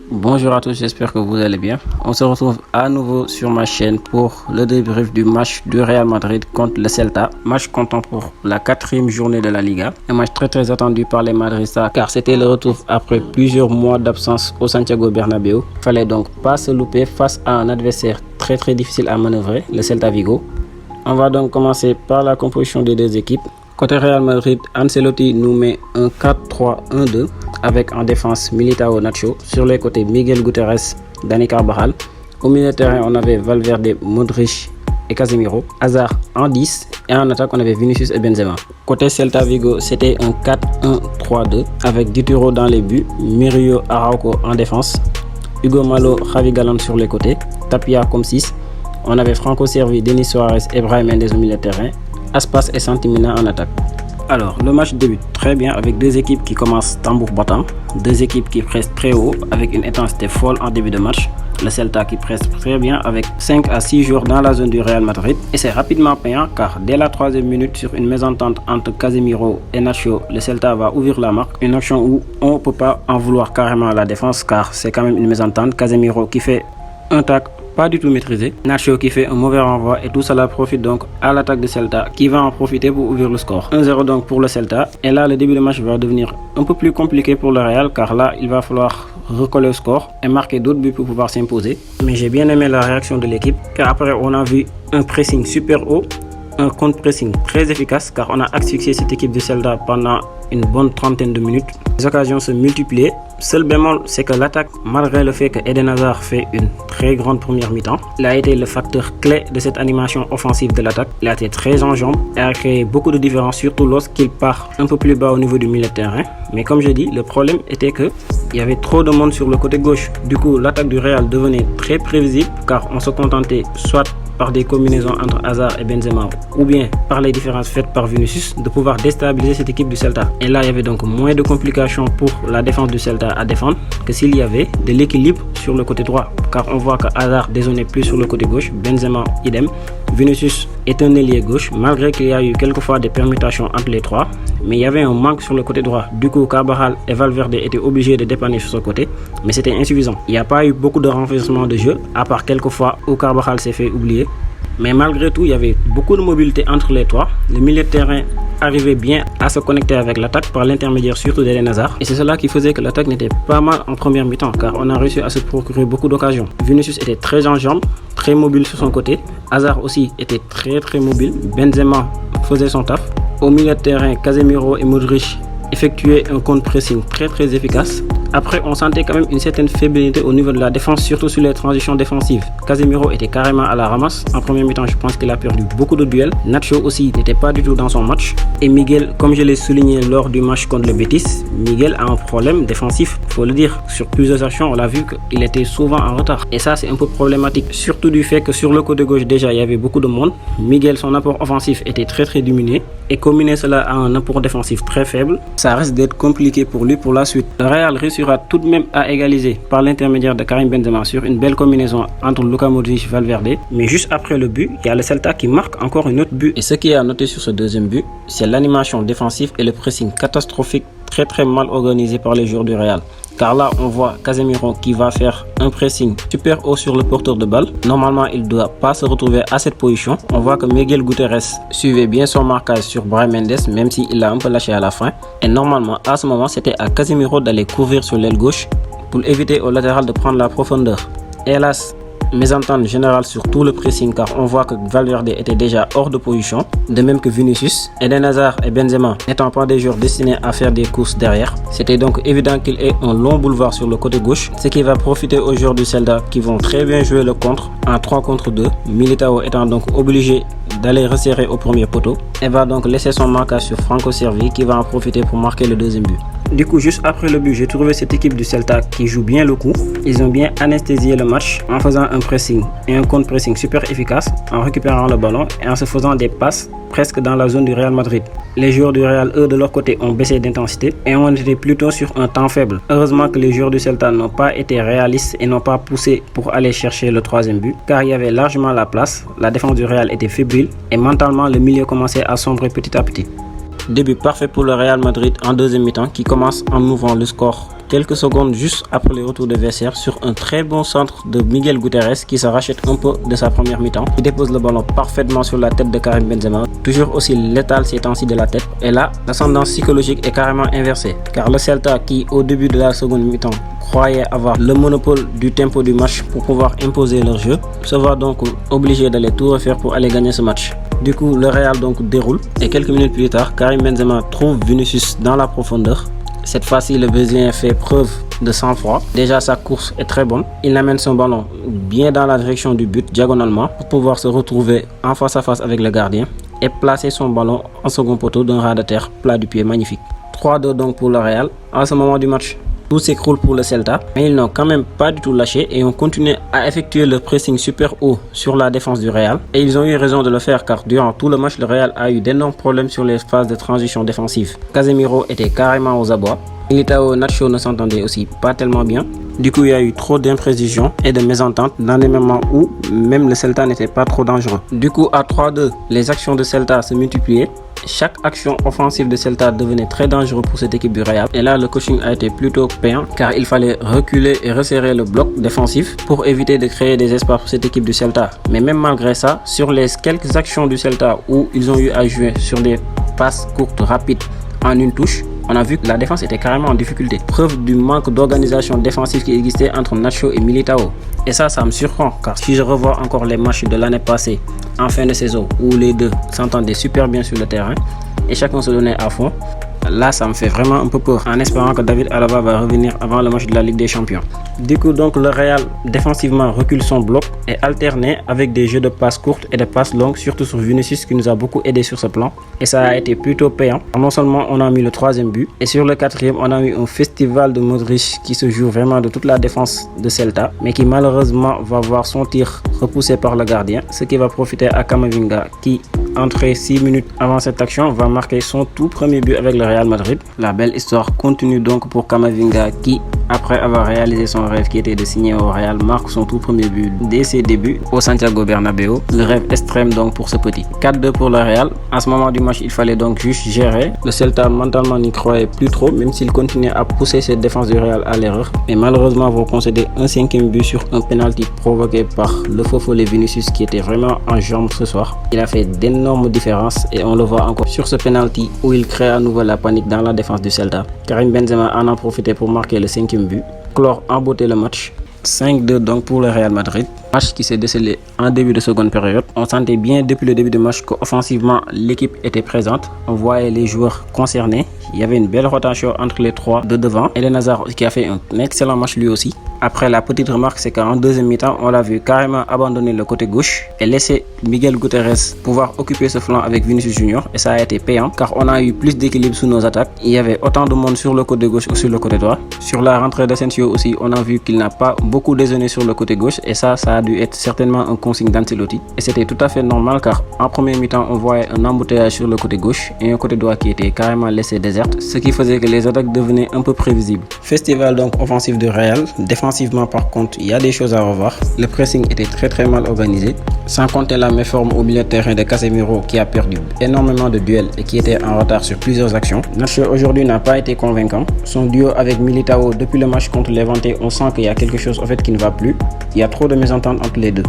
Bonjour à tous, j'espère que vous allez bien. On se retrouve à nouveau sur ma chaîne pour le débrief du match du Real Madrid contre le Celta. Match comptant pour la 4e journée de la Liga. Un match très attendu par les Madridistas car c'était le retour après plusieurs mois d'absence au Santiago Bernabéu. Fallait donc pas se louper face à un adversaire très difficile à manœuvrer, le Celta Vigo. On va donc commencer par la composition des deux équipes. Côté Real Madrid, Ancelotti nous met un 4-3-1-2 avec en défense Militao, Nacho. Sur les côtés, Miguel Gutiérrez, Dani Carvajal. Au milieu de terrain, on avait Valverde, Modric et Casemiro. Hazard en 10 et en attaque, on avait Vinicius et Benzema. Côté Celta Vigo, c'était un 4-1-3-2 avec Dituro dans les buts, Murillo, Araujo en défense, Hugo Malo, Javi Galán sur les côtés, Tapia comme 6. On avait Franco Servi, Denis Suarez et Brahim Mendes au milieu de terrain. Aspas et Santimina en attaque. Alors, le match débute très bien avec deux équipes qui commencent tambour battant, deux équipes qui pressent très haut avec une intensité folle en début de match. Le Celta qui presse très bien avec 5 à 6 joueurs dans la zone du Real Madrid. Et c'est rapidement payant car dès la 3e minute sur une mésentente entre Casemiro et Nacho, le Celta va ouvrir la marque. Une action où on ne peut pas en vouloir carrément à la défense car c'est quand même une mésentente. Casemiro qui fait un tacle pas du tout maîtrisé, Nacho qui fait un mauvais renvoi et tout cela profite donc à l'attaque de Celta qui va en profiter pour ouvrir le score. 1-0 donc pour le Celta et là le début de match va devenir un peu plus compliqué pour le Real car là il va falloir recoller le score et marquer d'autres buts pour pouvoir s'imposer. Mais j'ai bien aimé la réaction de l'équipe car après on a vu un pressing super haut, un contre-pressing très efficace car on a asphyxié cette équipe de Celta pendant une bonne trentaine de minutes. Les occasions se multipliaient. Seul bémol, c'est que l'attaque, malgré le fait que Eden Hazard fait une très grande première mi-temps, il a été le facteur clé de cette animation offensive de l'attaque. Il a été très en jambes et a créé beaucoup de différences, surtout lorsqu'il part un peu plus bas au niveau du milieu de terrain. Mais comme je dis, le problème était que il y avait trop de monde sur le côté gauche. Du coup, l'attaque du Real devenait très prévisible car on se contentait soit par des combinaisons entre Hazard et Benzema ou bien par les différences faites par Vinicius de pouvoir déstabiliser cette équipe du Celta. Et là il y avait donc moins de complications pour la défense du Celta à défendre que s'il y avait de l'équilibre sur le côté droit car on voit que Hazard dézonnait plus sur le côté gauche, Benzema idem. Vinicius est un ailier gauche malgré qu'il y a eu quelquefois des permutations entre les trois, mais il y avait un manque sur le côté droit. Du coup Carvajal et Valverde étaient obligés de dépanner sur ce côté, mais c'était insuffisant. Il n'y a pas eu beaucoup de renversement de jeu à part quelques fois où Carvajal s'est fait oublier. Mais malgré tout, il y avait beaucoup de mobilité entre les trois. Le milieu de terrain arrivait bien à se connecter avec l'attaque par l'intermédiaire surtout d'Eden Hazard. Et c'est cela qui faisait que l'attaque n'était pas mal en première mi-temps car on a réussi à se procurer beaucoup d'occasions. Vinicius était très en jambes, très mobile sur son côté. Hazard aussi était très mobile. Benzema faisait son taf. Au milieu de terrain, Casemiro et Modric effectuaient un contre-pressing très efficace. Après, on sentait quand même une certaine fébrilité au niveau de la défense, surtout sur les transitions défensives. Casemiro était carrément à la ramasse. En première mi-temps, je pense qu'il a perdu beaucoup de duels. Nacho aussi n'était pas du tout dans son match. Et Miguel, comme je l'ai souligné lors du match contre le Betis, Miguel a un problème défensif. Il faut le dire, sur plusieurs actions, on a vu qu'il était souvent en retard. Et ça, c'est un peu problématique. Surtout du fait que sur le côté gauche, déjà, il y avait beaucoup de monde. Miguel, son apport offensif était très diminué. Et combiner cela à un apport défensif très faible, ça risque d'être compliqué pour lui pour la suite. Le Real réussira tout de même à égaliser par l'intermédiaire de Karim Benzema sur une belle combinaison entre Luka Modric et Valverde. Mais juste après le but, il y a le Celta qui marque encore un autre but. Et ce qui est à noter sur ce deuxième but, c'est l'animation défensive et le pressing catastrophique très mal organisé par les joueurs du Real. Car là, on voit Casemiro qui va faire un pressing super haut sur le porteur de balle. Normalement, il ne doit pas se retrouver à cette position. On voit que Miguel Gutiérrez suivait bien son marquage sur Brahim Mendes, même s'il a un peu lâché à la fin. Et normalement, à ce moment, c'était à Casemiro d'aller couvrir sur l'aile gauche pour éviter au latéral de prendre la profondeur. Hélas, mésentente générale sur tout le pressing car on voit que Valverde était déjà hors de position, de même que Vinicius. Eden Hazard et Benzema n'étant pas des joueurs destinés à faire des courses derrière, c'était donc évident qu'il ait un long boulevard sur le côté gauche, ce qui va profiter aux joueurs du Celta qui vont très bien jouer le contre en 3 contre 2, Militao étant donc obligé d'aller resserrer au premier poteau et va donc laisser son marquage sur Franco Servi qui va en profiter pour marquer le deuxième but. Du coup, juste après le but, j'ai trouvé cette équipe du Celta qui joue bien le coup. Ils ont bien anesthésié le match en faisant un pressing et un contre-pressing super efficace, en récupérant le ballon et en se faisant des passes presque dans la zone du Real Madrid. Les joueurs du Real, eux, de leur côté, ont baissé d'intensité et ont été plutôt sur un temps faible. Heureusement que les joueurs du Celta n'ont pas été réalistes et n'ont pas poussé pour aller chercher le troisième but, car il y avait largement la place. La défense du Real était fébrile et mentalement, le milieu commençait à sombrer petit à petit. Début parfait pour le Real Madrid en deuxième mi-temps qui commence en ouvrant le score quelques secondes juste après le retour de Vestiaire sur un très bon centre de Miguel Gutiérrez qui se rachète un peu de sa première mi-temps. Il dépose le ballon parfaitement sur la tête de Karim Benzema, toujours aussi létal ces temps-ci de la tête. Et là, l'ascendance psychologique est carrément inversée, car le Celta qui au début de la seconde mi-temps croyait avoir le monopole du tempo du match pour pouvoir imposer leur jeu, se voit donc obligé d'aller tout refaire pour aller gagner ce match. Du coup, le Real donc déroule et quelques minutes plus tard, Karim Benzema trouve Vinicius dans la profondeur. Cette fois-ci, le Brésilien fait preuve de sang-froid. Déjà, sa course est très bonne. Il amène son ballon bien dans la direction du but, diagonalement, pour pouvoir se retrouver en face à face avec le gardien et placer son ballon en second poteau d'un ras de terre plat du pied magnifique. 3-2 donc pour le Real. À ce moment du match, tout s'écroule pour le Celta, mais ils n'ont quand même pas du tout lâché et ont continué à effectuer le pressing super haut sur la défense du Real. Et ils ont eu raison de le faire car durant tout le match, le Real a eu d'énormes problèmes sur les phases de transition défensive. Casemiro était carrément aux abois. Militao et Nacho ne s'entendaient aussi pas tellement bien. Du coup, il y a eu trop d'imprécisions et de mésententes dans des moments où même le Celta n'était pas trop dangereux. Du coup, à 3-2, les actions de Celta se multipliaient. Chaque action offensive de Celta devenait très dangereuse pour cette équipe du Real. Et là, le coaching a été plutôt payant car il fallait reculer et resserrer le bloc défensif pour éviter de créer des espaces pour cette équipe du Celta. Mais même malgré ça, sur les quelques actions du Celta où ils ont eu à jouer sur des passes courtes rapides en une touche, on a vu que la défense était carrément en difficulté. Preuve du manque d'organisation défensive qui existait entre Nacho et Militao. Et ça me surprend car si je revois encore les matchs de l'année passée en fin de saison où les deux s'entendaient super bien sur le terrain et chacun se donnait à fond, là ça me fait vraiment un peu peur en espérant que David Alaba va revenir avant le match de la Ligue des Champions. Du coup donc le Real défensivement recule son bloc et alternait avec des jeux de passes courtes et de passes longues, surtout sur Vinicius qui nous a beaucoup aidé sur ce plan et ça a été plutôt payant. Non seulement on a mis le 3e but et sur le 4e on a eu un festival de Modric qui se joue vraiment de toute la défense de Celta mais qui malheureusement va voir son tir repoussé par le gardien, ce qui va profiter à Camavinga qui entré 6 minutes avant cette action va marquer son tout premier but avec le Real Madrid. La belle histoire continue donc pour Camavinga qui, après avoir réalisé son rêve qui était de signer au Real, marque son tout premier but dès ses débuts au Santiago Bernabéu. Le rêve extrême donc pour ce petit. 4-2 pour le Real. À ce moment du match, il fallait donc juste gérer. Le Celta mentalement n'y croyait plus trop, même s'il continuait à pousser cette défense du Real à l'erreur. Mais malheureusement, vont concéder un 5e but sur un penalty provoqué par le faux follet Vinicius qui était vraiment en jambes ce soir. Il a fait d'énormes différences et on le voit encore sur ce penalty où il crée à nouveau la panique dans la défense du Celta. Karim Benzema en a profité pour marquer le 5e but. Clore en beauté le match. 5-2 donc pour le Real Madrid. Match qui s'est décelé en début de seconde période. On sentait bien depuis le début du match qu'offensivement l'équipe était présente. On voyait les joueurs concernés. Il y avait une belle rotation entre les trois de devant. Eden Hazard qui a fait un excellent match lui aussi. Après, la petite remarque, c'est qu'en deuxième mi-temps, on l'a vu carrément abandonner le côté gauche et laisser Miguel Gutiérrez pouvoir occuper ce flanc avec Vinicius Junior. Et ça a été payant car on a eu plus d'équilibre sous nos attaques. Il y avait autant de monde sur le côté gauche ou sur le côté droit. Sur la rentrée d'Asensio aussi, on a vu qu'il n'a pas beaucoup dézonné sur le côté gauche et ça a dû être certainement un consigne d'Ancelotti. Et c'était tout à fait normal car en premier mi-temps, on voyait un embouteillage sur le côté gauche et un côté droit qui était carrément laissé déserte, ce qui faisait que les attaques devenaient un peu prévisibles. Festival donc offensif de Real. Défensivement par contre, il y a des choses à revoir. Le pressing était très mal organisé, sans compter la méforme au milieu de terrain de Casemiro qui a perdu énormément de duels et qui était en retard sur plusieurs actions. Nacho aujourd'hui n'a pas été convaincant. Son duo avec Militao depuis le match contre Levante, on sent qu'il y a quelque chose en fait qui ne va plus. Il y a trop de mésententes entre les deux.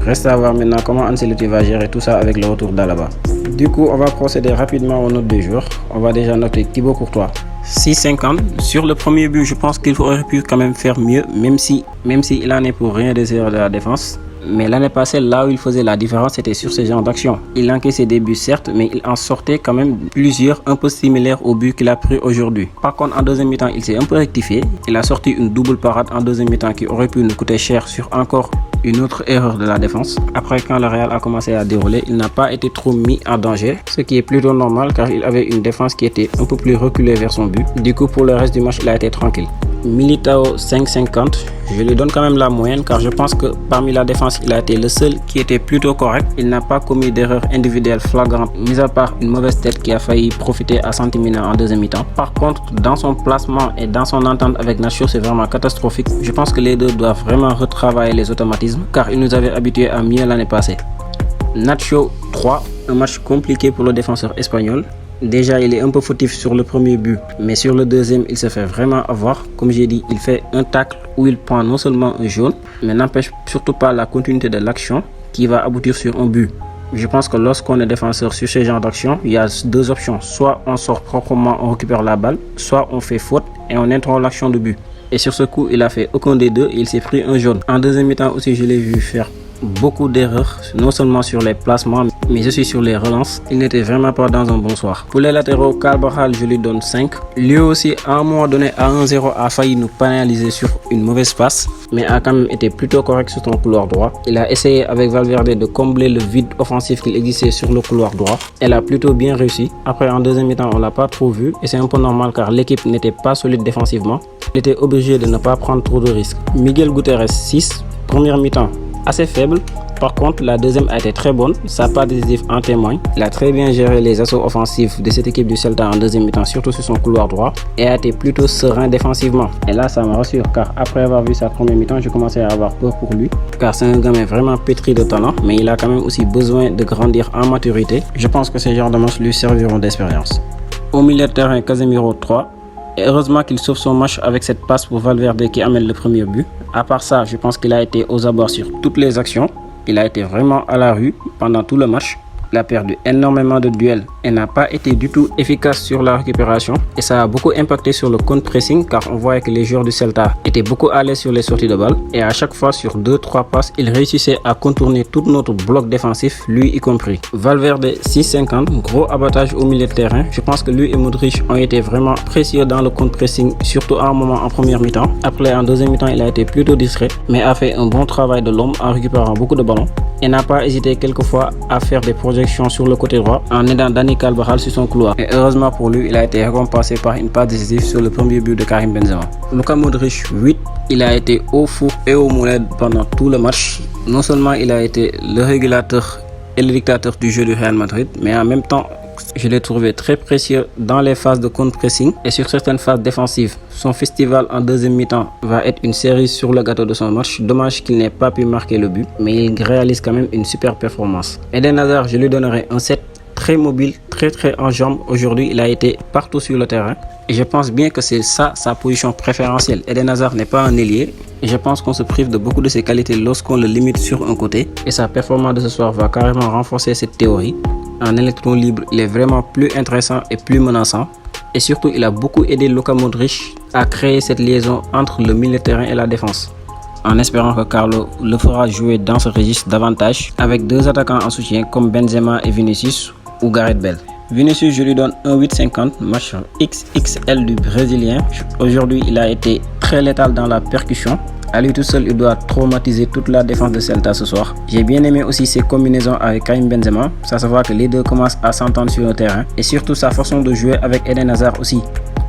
Reste à voir maintenant comment Ancelotti va gérer tout ça avec le retour d'Alaba. Du coup, on va procéder rapidement aux notes des joueurs. On va déjà noter Thibaut Courtois. 6,50. Sur le premier but, je pense qu'il aurait pu quand même faire mieux, même si il en est pour rien des erreurs de la défense. Mais l'année passée, là où il faisait la différence, c'était sur ce genre d'action. Il encaissait des buts certes, mais il en sortait quand même plusieurs un peu similaires au but qu'il a pris aujourd'hui. Par contre, en deuxième mi-temps, il s'est un peu rectifié. Il a sorti une double parade en deuxième mi-temps qui aurait pu nous coûter cher sur encore une autre erreur de la défense. Après, quand le Real a commencé à dérouler, il n'a pas été trop mis en danger, ce qui est plutôt normal car il avait une défense qui était un peu plus reculée vers son but. Du coup, pour le reste du match, il a été tranquille. Militao 5,50. Je lui donne quand même la moyenne car je pense que parmi la défense, il a été le seul qui était plutôt correct. Il n'a pas commis d'erreur individuelle flagrante, mis à part une mauvaise tête qui a failli profiter à Santimina en deuxième mi-temps. Par contre, dans son placement et dans son entente avec Nacho, c'est vraiment catastrophique. Je pense que les deux doivent vraiment retravailler les automatismes car ils nous avaient habitués à mieux l'année passée. Nacho 3, un match compliqué pour le défenseur espagnol. Déjà, il est un peu fautif sur le premier but, mais sur le deuxième, il se fait vraiment avoir. Comme j'ai dit, il fait un tacle où il prend non seulement un jaune, mais n'empêche surtout pas la continuité de l'action qui va aboutir sur un but. Je pense que lorsqu'on est défenseur sur ce genre d'action, il y a deux options. Soit on sort proprement, on récupère la balle, soit on fait faute et on interrompt l'action de but. Et sur ce coup, il a fait aucun des deux et il s'est pris un jaune. En deuxième mi-temps aussi, je l'ai vu faire beaucoup d'erreurs, non seulement sur les placements, mais aussi sur les relances. Il n'était vraiment pas dans un bon soir. Pour les latéraux, Carvajal, je lui donne 5. Lui aussi, à un moment donné, à 1-0, a failli nous pénaliser sur une mauvaise passe, mais a quand même été plutôt correct sur son couloir droit. Il a essayé avec Valverde de combler le vide offensif qu'il existait sur le couloir droit. Elle a plutôt bien réussi. Après, en deuxième mi-temps, on l'a pas trop vu et c'est un peu normal car l'équipe n'était pas solide défensivement. Il était obligé de ne pas prendre trop de risques. Miguel Gutiérrez 6, première mi-temps assez faible. Par contre, la deuxième a été très bonne, sa part décisive en témoigne. Il a très bien géré les assauts offensifs de cette équipe du Celta en deuxième mi-temps, surtout sur son couloir droit, et a été plutôt serein défensivement. Et là, ça me rassure, car après avoir vu sa première mi-temps, je commençais à avoir peur pour lui, car c'est un gamin vraiment pétri de talent, mais il a quand même aussi besoin de grandir en maturité. Je pense que ces genres de matchs lui serviront d'expérience. Au milieu de terrain, Casemiro 3. Et heureusement qu'il sauve son match avec cette passe pour Valverde qui amène le premier but. À part ça, je pense qu'il a été aux abords sur toutes les actions. Il a été vraiment à la rue pendant tout le match. Il a perdu énormément de duels et n'a pas été du tout efficace sur la récupération. Et ça a beaucoup impacté sur le contre-pressing car on voyait que les joueurs du Celta étaient beaucoup à l'aise sur les sorties de balle. Et à chaque fois sur 2-3 passes, il réussissait à contourner tout notre bloc défensif, lui y compris. Valverde 6,50, gros abattage au milieu de terrain. Je pense que lui et Modric ont été vraiment précieux dans le contre-pressing, surtout à un moment en première mi-temps. Après, en deuxième mi-temps, il a été plutôt discret, mais a fait un bon travail de l'homme en récupérant beaucoup de ballons. Et n'a pas hésité quelquefois à faire des projections sur le côté droit en aidant Dani Carvajal sur son couloir. Et heureusement pour lui, il a été récompensé par une passe décisive sur le premier but de Karim Benzema. Luka Modric 8, il a été au four et au moulin pendant tout le match. Non seulement il a été le régulateur et le dictateur du jeu du Real Madrid, mais en même temps, je l'ai trouvé très précieux dans les phases de contre-pressing et sur certaines phases défensives. Son festival en deuxième mi-temps va être une cerise sur le gâteau de son match. Dommage qu'il n'ait pas pu marquer le but, mais il réalise quand même une super performance. Eden Hazard, je lui donnerai un 7, très mobile, très en jambes. Aujourd'hui, il a été partout sur le terrain et je pense bien que c'est ça sa position préférentielle. Eden Hazard n'est pas un ailier et je pense qu'on se prive de beaucoup de ses qualités lorsqu'on le limite sur un côté et sa performance de ce soir va carrément renforcer cette théorie. En électron libre, il est vraiment plus intéressant et plus menaçant. Et surtout, il a beaucoup aidé Luka Modric à créer cette liaison entre le milieu de terrain et la défense. En espérant que Carlo le fera jouer dans ce registre davantage avec deux attaquants en soutien comme Benzema et Vinicius ou Gareth Bale. Vinicius, je lui donne un 8,50, match XXL du Brésilien. Aujourd'hui, il a été très létal dans la percussion. À lui tout seul, il doit traumatiser toute la défense de Celta ce soir. J'ai bien aimé aussi ses combinaisons avec Karim Benzema. Ça se voit que les deux commencent à s'entendre sur le terrain. Et surtout sa façon de jouer avec Eden Hazard aussi.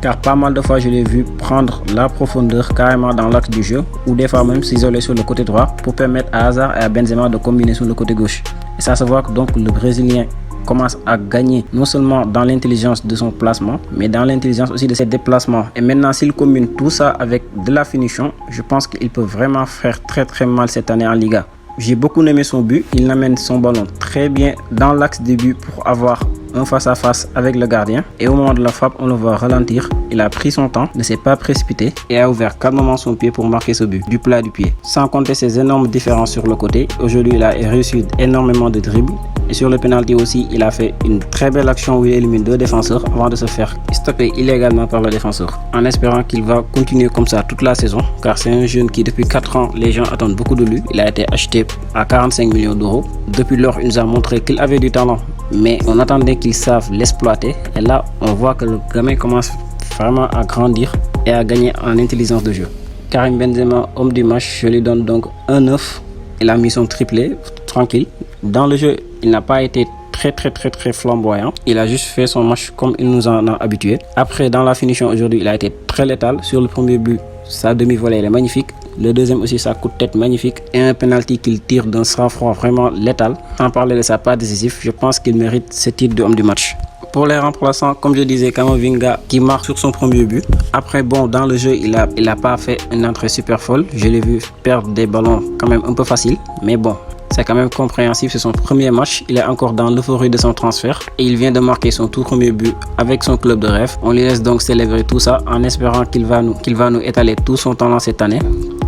Car pas mal de fois, je l'ai vu prendre la profondeur carrément dans l'axe du jeu. Ou des fois même s'isoler sur le côté droit pour permettre à Hazard et à Benzema de combiner sur le côté gauche. Et ça se voit que donc le Brésilien commence à gagner non seulement dans l'intelligence de son placement, mais dans l'intelligence aussi de ses déplacements. Et maintenant, s'il combine tout ça avec de la finition, je pense qu'il peut vraiment faire très mal cette année en Liga. J'ai beaucoup aimé son but, il amène son ballon très bien dans l'axe du but pour avoir un face-à-face avec le gardien. Et au moment de la frappe, on le voit ralentir. Il a pris son temps, ne s'est pas précipité et a ouvert calmement son pied pour marquer ce but, du plat du pied. Sans compter ses énormes différences sur le côté, aujourd'hui il a réussi énormément de dribbles. Et sur le penalty aussi, il a fait une très belle action où il élimine deux défenseurs avant de se faire stopper illégalement par le défenseur. En espérant qu'il va continuer comme ça toute la saison, car c'est un jeune qui depuis 4 ans, les gens attendent beaucoup de lui. Il a été acheté à 45 millions d'euros. Depuis lors, il nous a montré qu'il avait du talent, mais on attendait qu'il sache l'exploiter. Et là, on voit que le gamin commence vraiment à grandir et à gagner en intelligence de jeu. Karim Benzema, homme du match, je lui donne donc un 9. Il a mis son triplé, tranquille. Dans le jeu, il n'a pas été très flamboyant. Il a juste fait son match comme il nous en a habitué. Après, dans la finition aujourd'hui, il a été très létal. Sur le premier but, sa demi-volée elle est magnifique. Le deuxième aussi, sa coup de tête magnifique. Et un penalty qu'il tire d'un sang-froid vraiment létal. Sans parler de sa part décisive, je pense qu'il mérite ce titre de homme du match. Pour les remplaçants, comme je disais, Camavinga qui marque sur son premier but. Après, bon, dans le jeu, il a pas fait une entrée super folle. Je l'ai vu perdre des ballons quand même un peu faciles. Mais bon, C'est quand même compréhensif, c'est son premier match, il est encore dans l'euphorie de son transfert et il vient de marquer son tout premier but avec son club de rêve. On lui laisse donc célébrer tout ça en espérant qu'il va nous étaler tout son talent cette année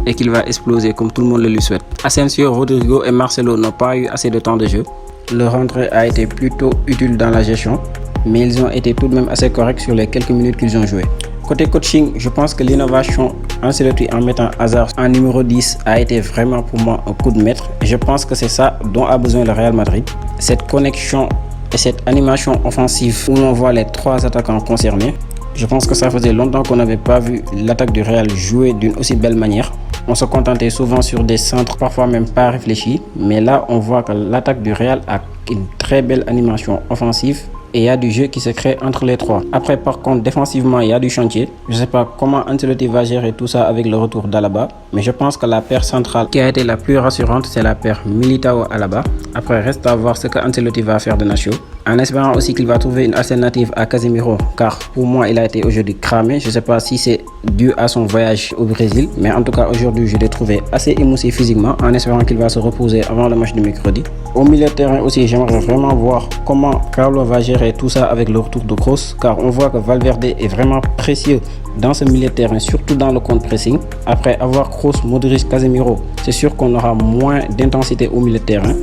et qu'il va exploser comme tout le monde le lui souhaite. Asensio, Rodrigo et Marcelo n'ont pas eu assez de temps de jeu. Leur entrée a été plutôt utile dans la gestion, mais ils ont été tout de même assez corrects sur les quelques minutes qu'ils ont joué. Côté coaching, je pense que l'innovation Ancelotti en mettant Hazard en numéro 10 a été vraiment pour moi un coup de maître. Et je pense que c'est ça dont a besoin le Real Madrid. Cette connexion et cette animation offensive où on voit les trois attaquants concernés. Je pense que ça faisait longtemps qu'on n'avait pas vu l'attaque du Real jouer d'une aussi belle manière. On se contentait souvent sur des centres, parfois même pas réfléchis. Mais là, on voit que l'attaque du Real a une très belle animation offensive. Et il y a du jeu qui se crée entre les trois. Après, par contre, défensivement, il y a du chantier. Je ne sais pas comment Ancelotti va gérer tout ça avec le retour d'Alaba. Mais je pense que la paire centrale qui a été la plus rassurante, c'est la paire Militao-Alaba. Après, reste à voir ce que Ancelotti va faire de Nacho. En espérant aussi qu'il va trouver une alternative à Casemiro. Car pour moi, il a été aujourd'hui cramé. Je ne sais pas si c'est dû à son voyage au Brésil. Mais en tout cas, aujourd'hui, je l'ai trouvé assez émoussé physiquement. En espérant qu'il va se reposer avant le match de mercredi. Au milieu de terrain aussi, j'aimerais vraiment voir comment Carlo va gérer tout ça avec le retour de Kroos, car on voit que Valverde est vraiment précieux dans ce milieu de terrain, surtout dans le contre-pressing. Après avoir Kroos, Modric, Casemiro, c'est sûr qu'on aura moins d'intensité au milieu de terrain.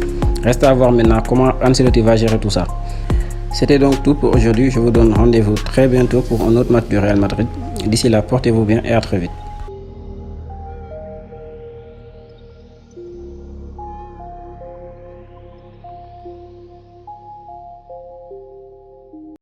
Reste à voir maintenant comment Ancelotti va gérer tout ça. C'était donc tout pour aujourd'hui. Je vous donne rendez-vous très bientôt pour un autre match du Real Madrid. D'ici là, portez-vous bien et à très vite.